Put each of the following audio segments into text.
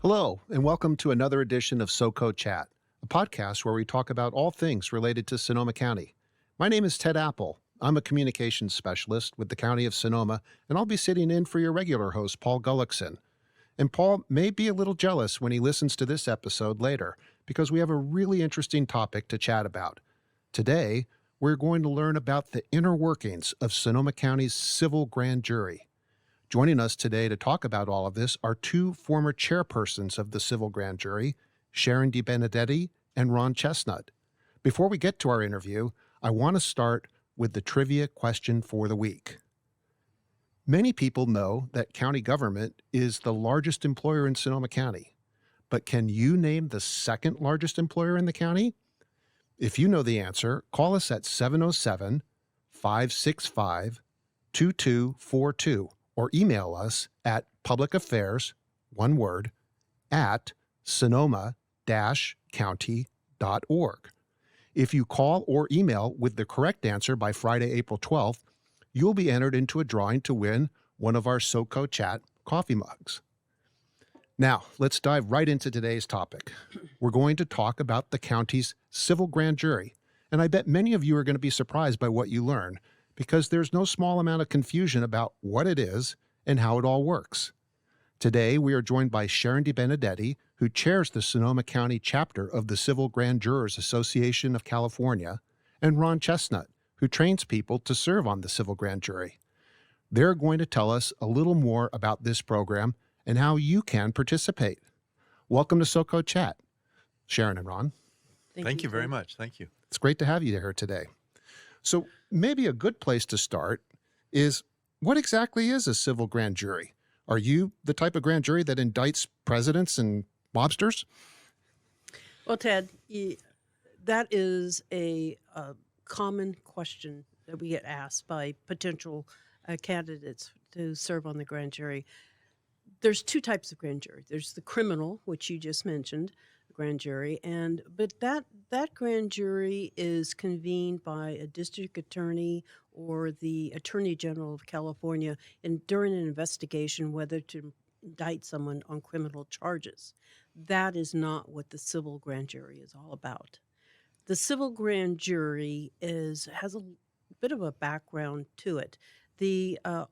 Hello, and welcome to another edition of SoCo Chat, a podcast where we talk about all things related to Sonoma County. My name is Ted Apple. I'm a communications specialist with the County of Sonoma, and I'll be sitting in for your regular host, Paul Gullickson. And Paul may be a little jealous when he listens to this episode later, because we have a really interesting topic to chat about. Today, we're going to learn about the inner workings of Sonoma County's civil grand jury. Joining us today to talk about all of this are two former chairpersons of the civil grand jury, Sharon DeBenedetti and Ron Chestnut. Before we get to our interview, I want to start with the trivia question for the week. Many people know that county government is the largest employer in Sonoma County, but can you name the second largest employer in the county? If you know the answer, call us at 707-565-2242 or email us at publicaffairs, one word, at sonoma-county.org. If you call or email with the correct answer by Friday, April 12th, you'll be entered into a drawing to win one of our SoCo Chat coffee mugs. Now, let's dive right into today's topic. We're going to talk about the county's civil grand jury, and I bet many of you are going to be surprised by what you learn, because there's no small amount of confusion about what it is and how it all works. Today, we are joined by Sharon DeBenedetti, who chairs the Sonoma County chapter of the Civil Grand Jurors Association of California, and Ron Chestnut, who trains people to serve on the civil grand jury. They're going to tell us a little more about this program and how you can participate. Welcome to SoCo Chat, Sharon and Ron. Thank you very much. Thank you. It's great to have you here today. So maybe a good place to start is, what exactly is a civil grand jury? Are you the type of grand jury that indicts presidents and mobsters? Well, Ted, that is a common question that we get asked by potential candidates to serve on the grand jury. There's two types of grand jury. There's the criminal, which you just mentioned, grand jury, but that grand jury is convened by a district attorney or the Attorney General of California during an investigation whether to indict someone on criminal charges. That is not what the civil grand jury is all about. The civil grand jury has a bit of a background to it.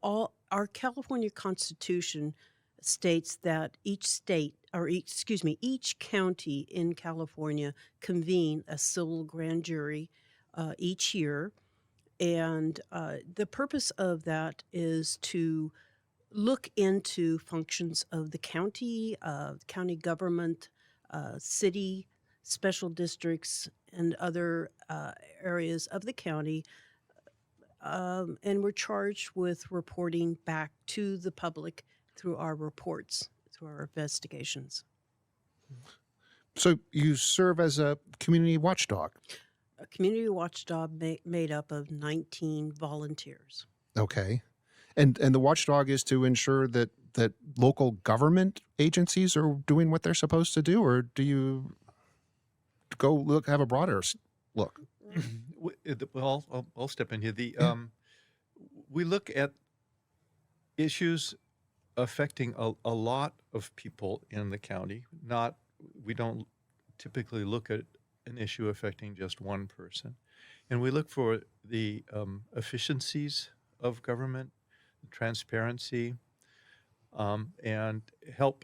Our California Constitution states that each county in California convene a civil grand jury each year. And the purpose of that is to look into functions of the county government, city, special districts, and other areas of the county. And we're charged with reporting back to the public through our reports, through our investigations. So you serve as a community watchdog. A community watchdog made up of 19 volunteers. Okay. And the watchdog is to ensure that local government agencies are doing what they're supposed to do, or do you have a broader look? Well, I'll step in here. We look at issues affecting a lot of people in the county. We don't typically look at an issue affecting just one person. And we look for the efficiencies of government, transparency, and help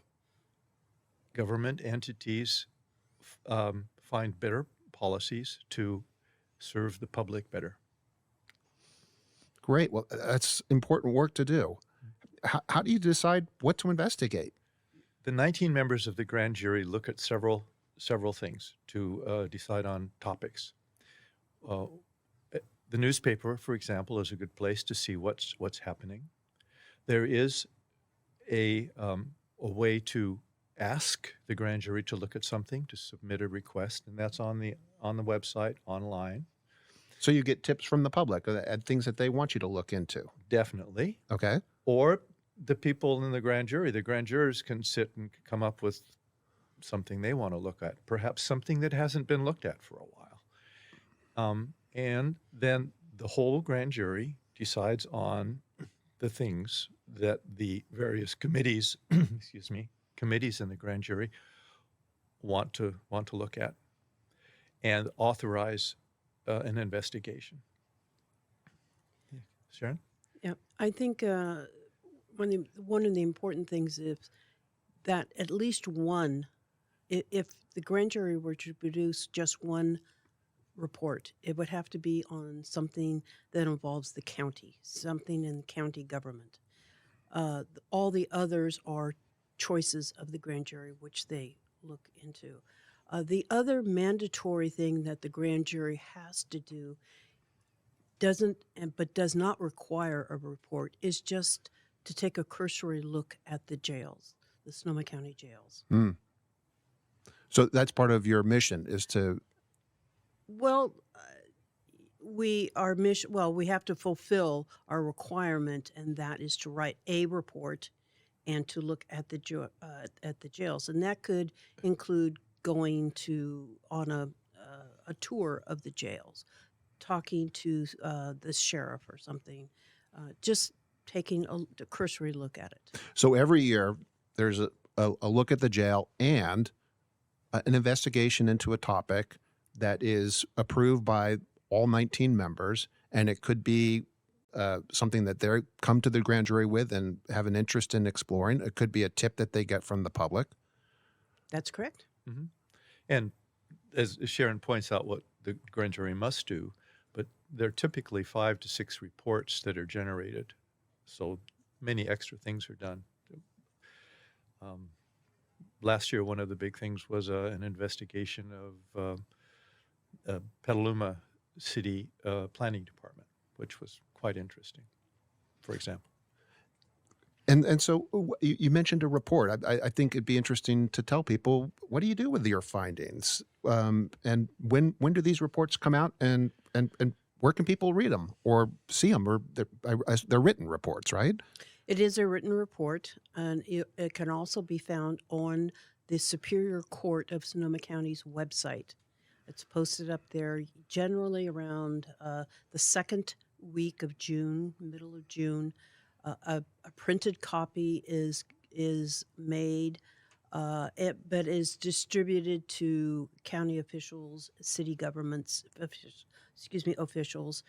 government entities find better policies to serve the public better. Great. Well, that's important work to do. How do you decide what to investigate? The 19 members of the grand jury look at several things to decide on topics. The newspaper, for example, is a good place to see what's happening. There is a way to ask the grand jury to look at something, to submit a request, and that's on the website, online. So you get tips from the public at things that they want you to look into. Definitely. Okay. Or the people in the grand jury. The grand jurors can sit and come up with something they want to look at, perhaps something that hasn't been looked at for a while. And then the whole grand jury decides on the things that the various committees, committees in the grand jury want to look at and authorize an investigation. Sharon? Yeah, I think one of the important things is that at least one, if the grand jury were to produce just one report, it would have to be on something that involves the county, something in county government. All the others are choices of the grand jury, which they look into. The other mandatory thing that the grand jury has to do but does not require a report is just to take a cursory look at the jails, the Sonoma County jails. Mm. So that's part of your mission is to. Well, our mission. Well, we have to fulfill our requirement, and that is to write a report and to look at the jails, and that could include going on a tour of the jails, talking to the sheriff or something, just taking a cursory look at it. So every year there's a look at the jail and an investigation into a topic that is approved by all 19 members, and it could be something that they come to the grand jury with and have an interest in exploring. It could be a tip that they get from the public. That's correct. Mm-hmm. And as Sharon points out, what the grand jury must do, but there are typically 5 to 6 reports that are generated, so many extra things are done. Last year, one of the big things was an investigation of Petaluma City Planning Department, which was quite interesting, for example. And so you mentioned a report. I think it'd be interesting to tell people, what do you do with your findings? And when do these reports come out, and where can people read them or see them? Or they're written reports, right? It is a written report, and it can also be found on the Superior Court of Sonoma County's website. It's posted up there generally around the second week of June, middle of June. A printed copy is made, but is distributed to county officials, city governments, officials,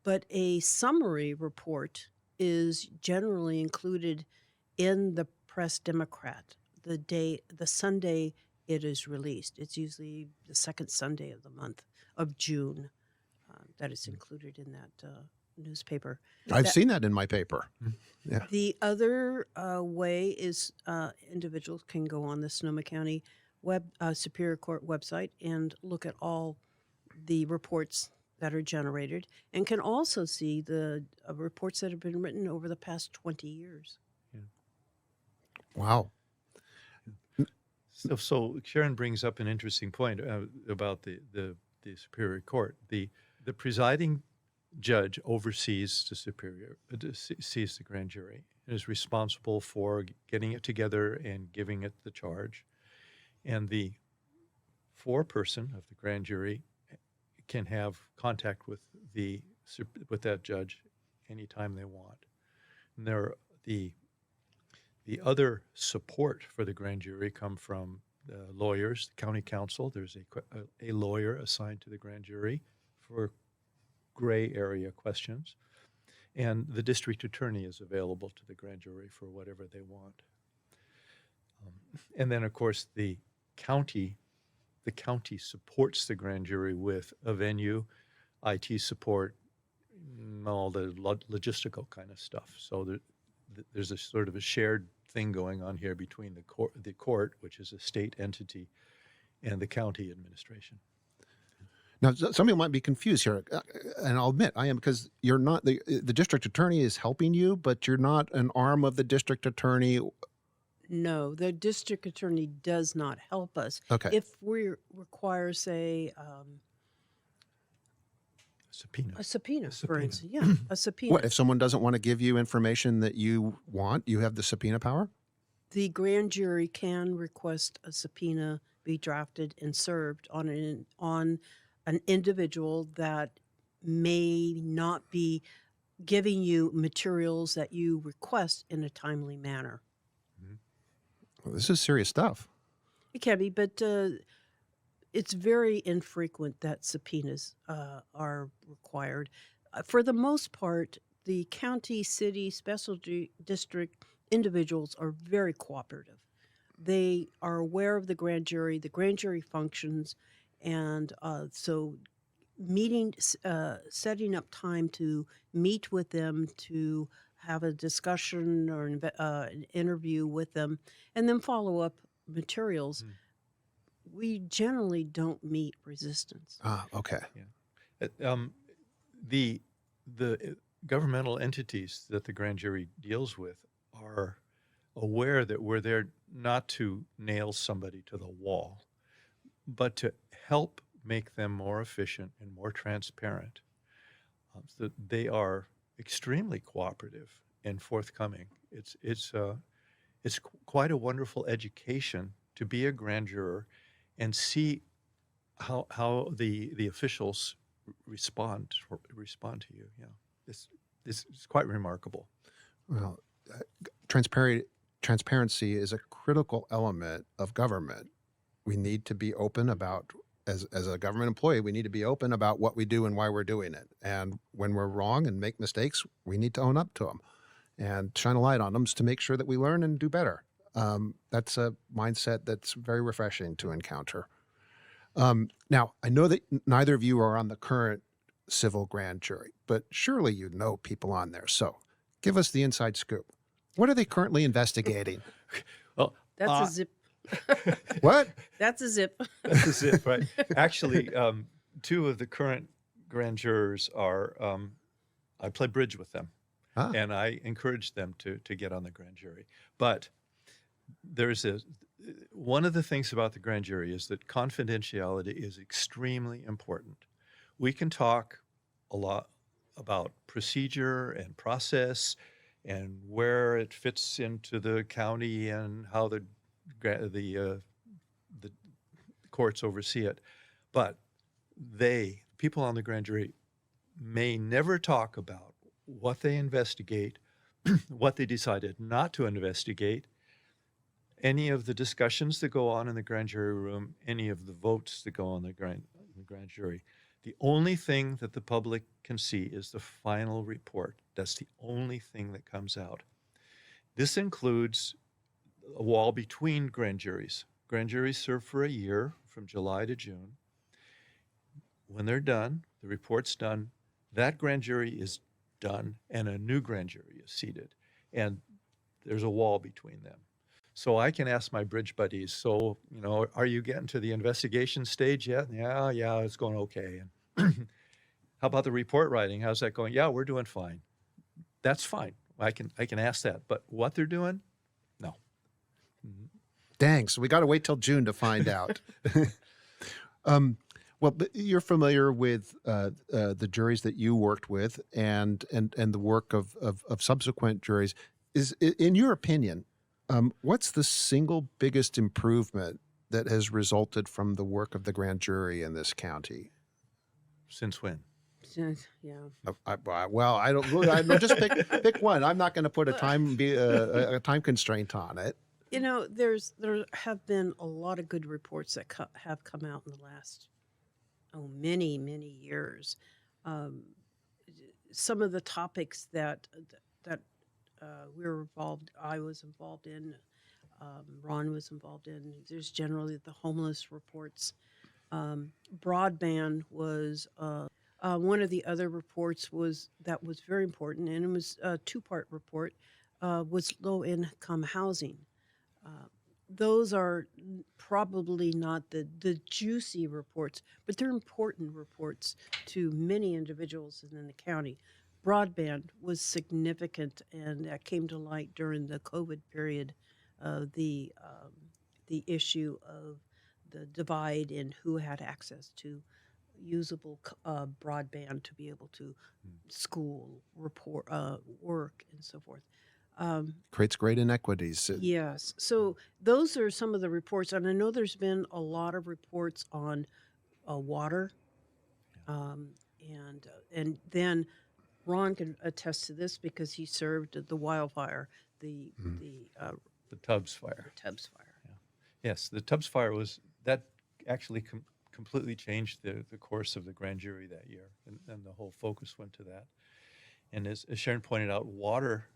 but a summary report is generally included in the Press Democrat the Sunday it is released. It's usually the second Sunday of the month of June that is included in that newspaper. I've seen that in my paper. Yeah. The other way is individuals can go on the Sonoma County Superior Court website and look at all the reports that are generated, and can also see the reports that have been written over the past 20 years. Yeah. Wow. So Sharon brings up an interesting point about the Superior Court. The presiding judge oversees sees the grand jury and is responsible for getting it together and giving it the charge. And the foreperson of the grand jury can have contact with that judge anytime they want. And the other support for the grand jury come from the lawyers, the county council. There's a lawyer assigned to the grand jury for gray area questions, and the district attorney is available to the grand jury for whatever they want. And then, of course, the county supports the grand jury with a venue, IT support, all the logistical kind of stuff. So there's a sort of a shared thing going on here between the court, which is a state entity, and the county administration. Now, some people might be confused here, and I'll admit I am, because you're not the district attorney is helping you, but you're not an arm of the district attorney. No, the district attorney does not help us. Okay. If we require, say, Subpoena. a subpoena, for subpoena. instance, yeah, a subpoena. What if someone doesn't want to give you information that you want? You have the subpoena power. The grand jury can request a subpoena be drafted and served on an individual that may not be giving you materials that you request in a timely manner. This is serious stuff. It can be, but it's very infrequent that subpoenas are required. For the most part, the county, city, district individuals are very cooperative. They are aware of the grand jury functions, and so setting up time to meet with them, to have a discussion or an interview with them, and then follow up materials. We generally don't meet resistance. Okay. The governmental entities that the grand jury deals with are aware that we're there not to nail somebody to the wall, but to help make them more efficient and more transparent. So they are extremely cooperative and forthcoming. It's quite a wonderful education to be a grand juror and see how the officials respond to you. Yeah, this is quite remarkable. Well, transparency is a critical element of government. We need to be open about, as a government employee, we need to be open about what we do and why we're doing it. And when we're wrong and make mistakes, we need to own up to them and shine a light on them to make sure that we learn and do better. That's a mindset that's very refreshing to encounter. Now, I know that neither of you are on the current civil grand jury, but surely you know people on there. So give us the inside scoop. What are they currently investigating? Well, That's a zip. What? That's a zip. That's a zip, right? Actually, two of the current grand jurors are, I play bridge with them, and I encourage them to get on the grand jury. But there's one of the things about the grand jury is that confidentiality is extremely important. We can talk a lot about procedure and process and where it fits into the county and how the courts oversee it. But people on the grand jury may never talk about what they investigate, what they decided not to investigate, any of the discussions that go on in the grand jury room, any of the votes that go on in the grand jury. The only thing that the public can see is the final report. That's the only thing that comes out. This includes a wall between grand juries. Grand juries serve for a year, from July to June. When they're done, the report's done, that grand jury is done, and a new grand jury is seated. And there's a wall between them. So I can ask my bridge buddies, so, are you getting to the investigation stage yet? Yeah, it's going okay. And how about the report writing? How's that going? Yeah, we're doing fine. That's fine. I can ask that. But what they're doing? No. Dang, so we got to wait till June to find out. Well, but you're familiar with the juries that you worked with and the work of subsequent juries. In your opinion, what's the single biggest improvement that has resulted from the work of the grand jury in this county? Since when? Yeah. I don't. Just pick one. I'm not going to put a time constraint on it. There have been a lot of good reports that have come out in the last many years. Some of the topics that I was involved in, Ron was involved in. There's generally the homeless reports. Broadband was one of the other reports that was very important, and it was a two-part report. Was low-income housing. Those are probably not the juicy reports, but they're important reports to many individuals in the county. Broadband was significant, and that came to light during the COVID period, the issue of the divide in who had access to usable broadband to be able to school, report, work, and so forth. Creates great inequities. Yes. So those are some of the reports. And I know there's been a lot of reports on water. And then Ron can attest to this because he served the wildfire, the The Tubbs fire. The Tubbs fire. Yes, the Tubbs fire that actually completely changed the course of the grand jury that year, and the whole focus went to that. And as Sharon pointed out, water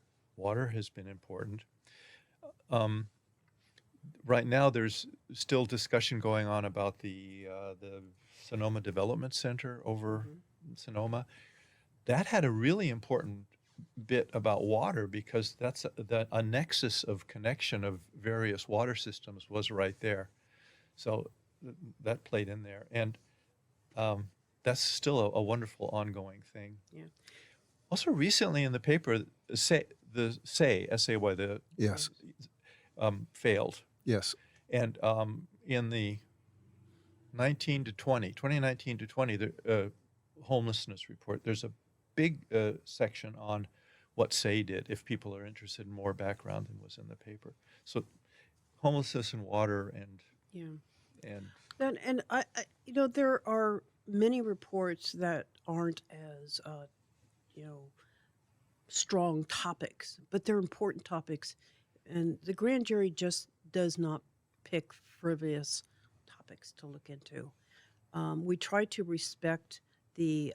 has been important. Right now, there's still discussion going on about the Sonoma Development Center over Sonoma. That had a really important bit about water because that's a nexus of connection of various water systems was right there. So that played in there. And that's still a wonderful ongoing thing. Yeah. Also recently in the paper, S-A-Y, Yes. failed. Yes. And in the 2019 to 20, the homelessness report, there's a big section on what SAY did, if people are interested in more background than was in the paper. So homelessness and water and I there are many reports that aren't as strong topics, but they're important topics, and the grand jury just does not pick frivolous topics to look into. We try to respect the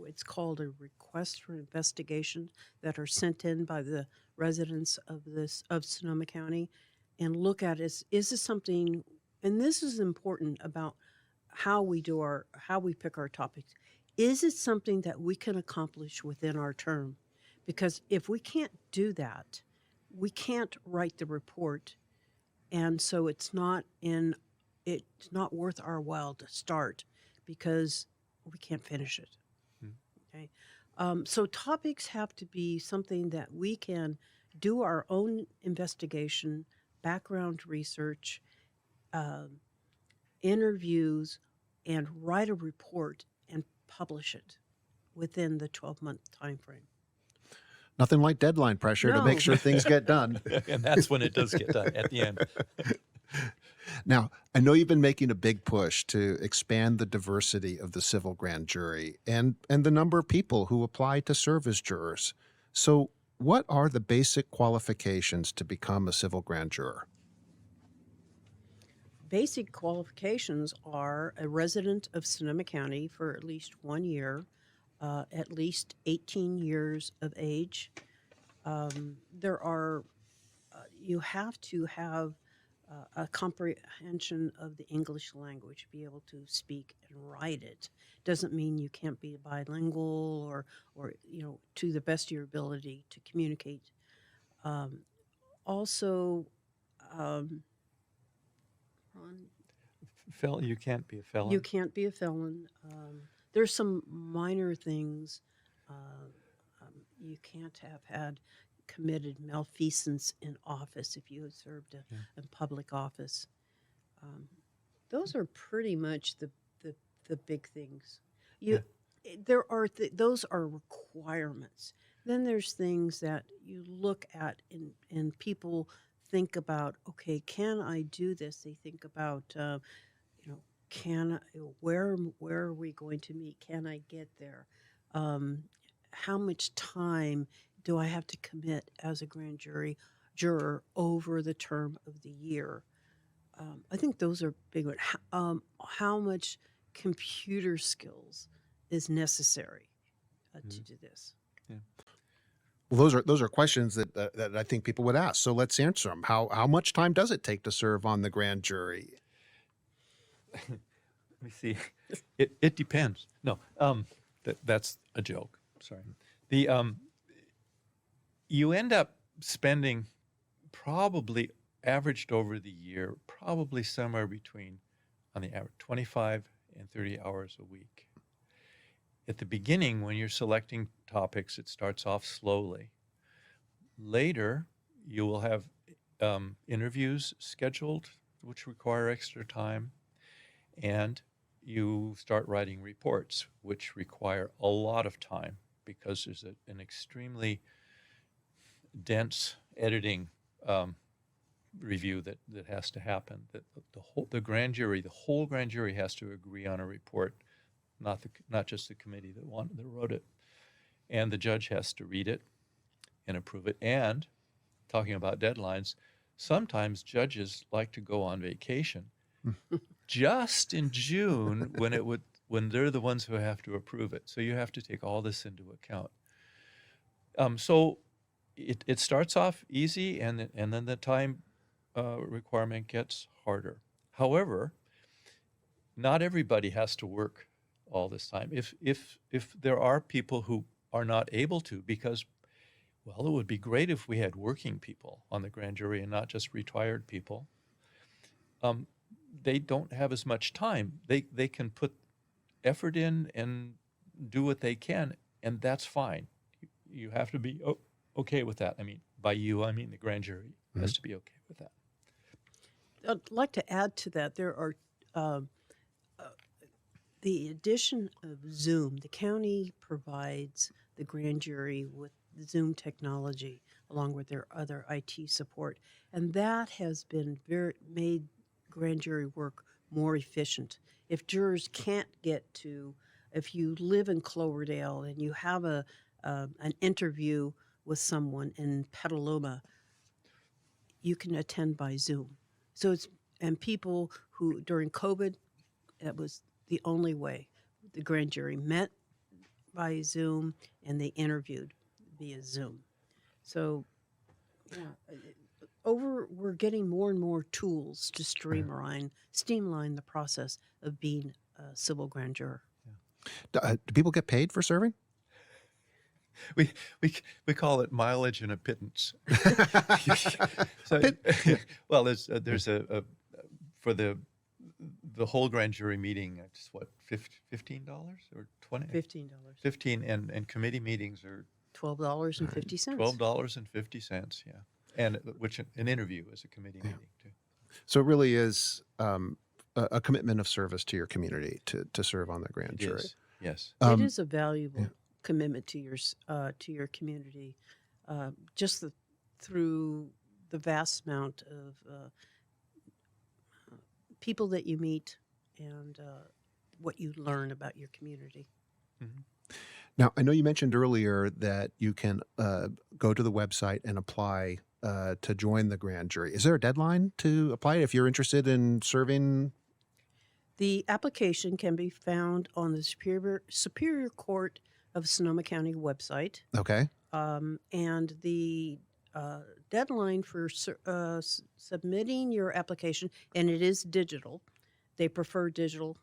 it's called a request for investigation that are sent in by the residents of Sonoma County, and look at is this something, and this is important about how we pick our topics. Is it something that we can accomplish within our term? Because if we can't do that, we can't write the report, and so it's not worth our while to start because we can't finish it. Okay, so topics have to be something that we can do our own investigation, background research, interviews, and write a report and publish it within the 12-month time frame. Nothing like deadline pressure to make sure things get done. and that's when it does get done at the end. Now, I know you've been making a big push to expand the diversity of the civil grand jury and the number of people who apply to serve as jurors. So what are the basic qualifications to become a civil grand juror? Basic qualifications are a resident of Sonoma County for at least 1 year, at least 18 years of age. You have to have a comprehension of the English language, be able to speak and write it. Doesn't mean you can't be bilingual or to the best of your ability to communicate. Also, Ron, You can't be a felon. you can't be a felon. There's some minor things. You can't have had committed malfeasance in office if you have served in public office. Those are pretty much the big things. Those are requirements. Then there's things that you look at and people think about. Okay, can I do this? They think about where are we going to meet? Can I get there? How much time do I have to commit as a grand juror over the term of the year? I think those are big ones. How much computer skills is necessary to do this? Yeah. Well, those are questions that I think people would ask. So let's answer them. How much time does it take to serve on the grand jury? Let me see. It depends. No, that's a joke. Sorry. You end up spending probably averaged over the year, probably somewhere between, on the average, 25 and 30 hours a week. At the beginning, when you're selecting topics, it starts off slowly. Later, you will have interviews scheduled, which require extra time, and you start writing reports, which require a lot of time because there's an extremely dense editing review that has to happen. That the whole grand jury has to agree on a report, not just the committee that wrote it, and the judge has to read it and approve it. And talking about deadlines, sometimes judges like to go on vacation just in June when they're the ones who have to approve it. So you have to take all this into account. So it starts off easy, and then the time requirement gets harder. However, not everybody has to work all this time. If there are people who are not able to, because, well, it would be great if we had working people on the grand jury and not just retired people. They don't have as much time. They can put effort in and do what they can, and that's fine. You have to be okay with that. I mean, by you, I mean the grand jury has to be okay with that. I'd like to add to that. There are the addition of Zoom. The county provides the grand jury with Zoom technology along with their other IT support, and that has been made grand jury work more efficient. If jurors can't get to, if you live in Cloverdale and you have an interview with someone in Petaluma, you can attend by Zoom. So and people who during COVID, that was the only way. The grand jury met by Zoom and they interviewed via Zoom. So we're getting more and more tools to streamline the process of being a civil grand juror. Do people get paid for serving? We call it mileage and a pittance. So, well, there's a for the whole grand jury meeting. It's what, $15 or $20? $15. 15, and committee meetings are $12.50. $12.50. Yeah, and which an interview is a committee meeting too. So it really is a commitment of service to your community to serve on the grand It jury. is, yes. It is a valuable commitment to your community, just through the vast amount of people that you meet and what you learn about your community. Mm-hmm. Now, I know you mentioned earlier that you can go to the website and apply to join the grand jury. Is there a deadline to apply if you're interested in serving? The application can be found on the Superior Court of Sonoma County website. Okay. And the deadline for submitting your application, and it is digital. They prefer digital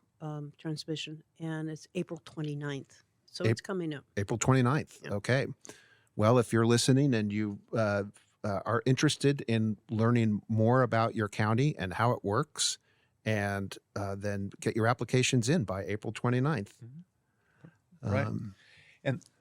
transmission, and it's April 29th. So it's coming up. April 29th. Yeah. Okay. Well, if you're listening and you are interested in learning more about your county and how it works, and then get your applications in by April 29th. Mm-hmm. Right.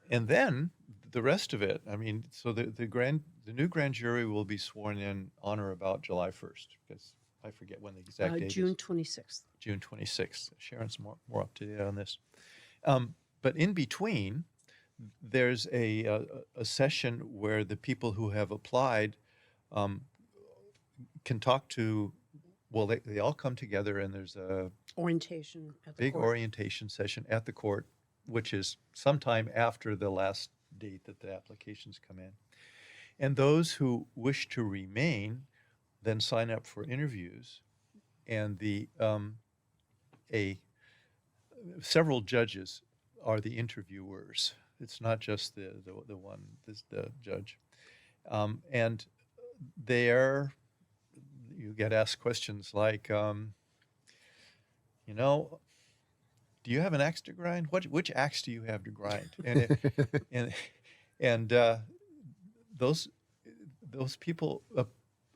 And then the rest of it, I mean, so the new grand jury will be sworn in on or about July 1st, because I forget when the exact date June is. 26th. June 26th. Sharon's more up to date on this. But in between, there's a session where the people who have applied can talk to, well, they all come together, and there's a Orientation at the big court. orientation session at the court, which is sometime after the last date that the applications come in. And those who wish to remain then sign up for interviews, and several judges are the interviewers. It's not just the judge. And there you get asked questions like, do you have an axe to grind? Which axe do you have to grind? And those people, a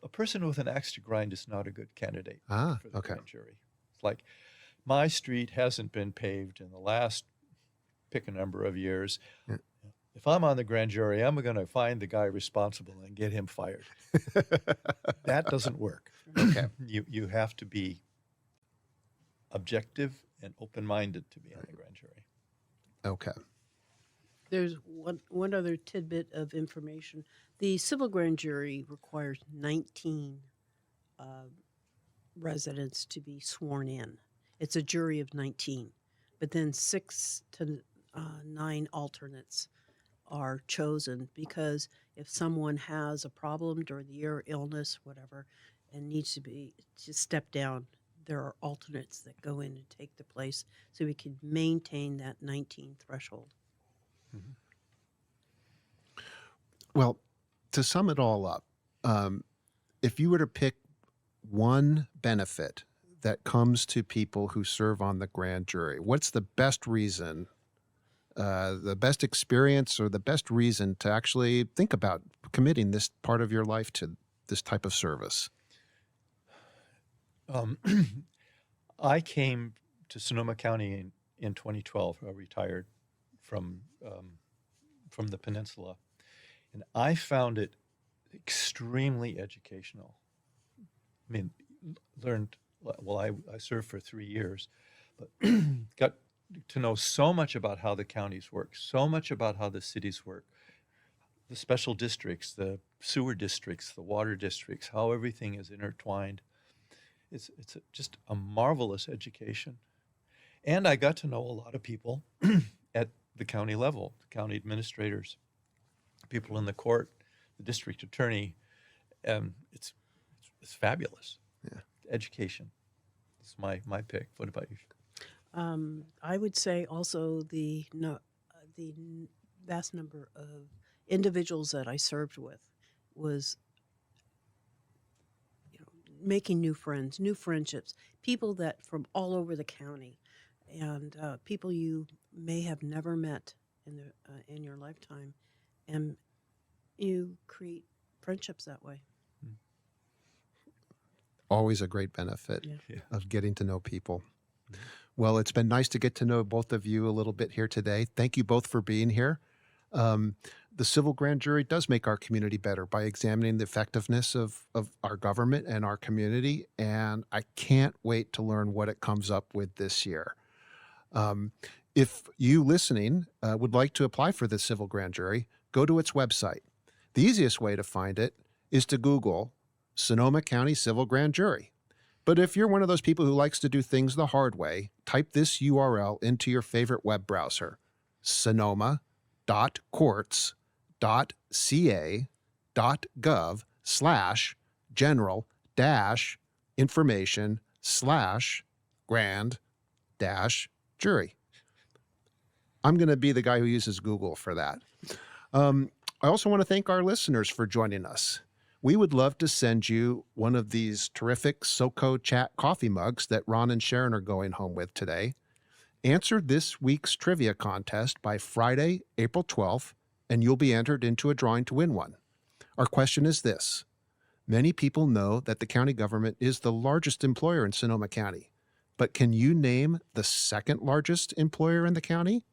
person with an axe to grind is not a good candidate for the grand jury. It's like, my street hasn't been paved in the last pick a number of years. Yeah. If I'm on the grand jury, I'm going to find the guy responsible and get him fired. That doesn't work. Okay. You have to be objective and open-minded to be on the grand jury. Okay. There's one other tidbit of information. The civil grand jury requires 19 residents to be sworn in. It's a jury of 19, but then 6 to 9 alternates are chosen, because if someone has a problem during the year, illness, whatever, and needs to step down, there are alternates that go in and take the place, so we can maintain that 19 threshold. Mhm. Well, to sum it all up, if you were to pick one benefit that comes to people who serve on the grand jury, what's the best reason, the best experience, or the best reason to actually think about committing this part of your life to this type of service? Um, I came to Sonoma County in 2012. I retired from the peninsula, and I found it extremely educational. I mean, learned well. I served for 3 years, but got to know so much about how the counties work, so much about how the cities work, the special districts, the sewer districts, the water districts, how everything is intertwined. It's just a marvelous education. And I got to know a lot of people at the county level, the county administrators, people in the court, the district attorney. It's fabulous. Yeah. Education. It's my pick. What about you? I would say also the vast number of individuals that I served with was, making new friends, new friendships, people that from all over the county, and people you may have never met in your lifetime, and you create friendships that way. Always a great benefit Yeah. of getting to know people. Well, it's been nice to get to know both of you a little bit here today. Thank you both for being here. The civil grand jury does make our community better by examining the effectiveness of our government and our community, and I can't wait to learn what it comes up with this year. If you listening would like to apply for the civil grand jury, go to its website. The easiest way to find it is to Google Sonoma County Civil Grand Jury. But if you're one of those people who likes to do things the hard way, type this URL into your favorite web browser: sonoma.courts.ca.gov/general-grand-jury. I'm going to be the guy who uses Google for that. I also want to thank our listeners for joining us. We would love to send you one of these terrific SoCo Chat coffee mugs that Ron and Sharon are going home with today. Answer this week's trivia contest by Friday, April 12th, and you'll be entered into a drawing to win one. Our question is this: many people know that the county government is the largest employer in Sonoma County, but can you name the second largest employer in the county?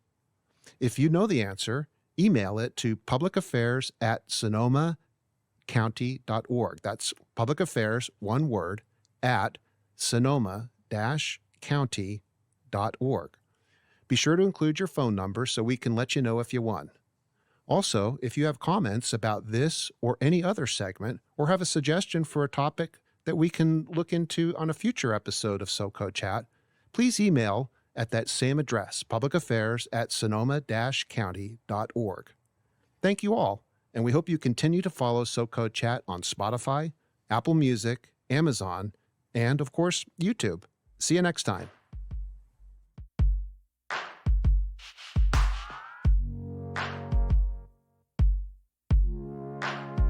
If you know the answer, email it to publicaffairs@sonomacounty.org. That's public affairs, one word, at sonoma-county.org. Be sure to include your phone number so we can let you know if you won. Also, if you have comments about this or any other segment, or have a suggestion for a topic that we can look into on a future episode of SoCo Chat, please email at that same address, publicaffairs@sonoma-county.org. Thank you all, and we hope you continue to follow SoCo Chat on Spotify, Apple Music, Amazon, and, of course, YouTube. See you next time.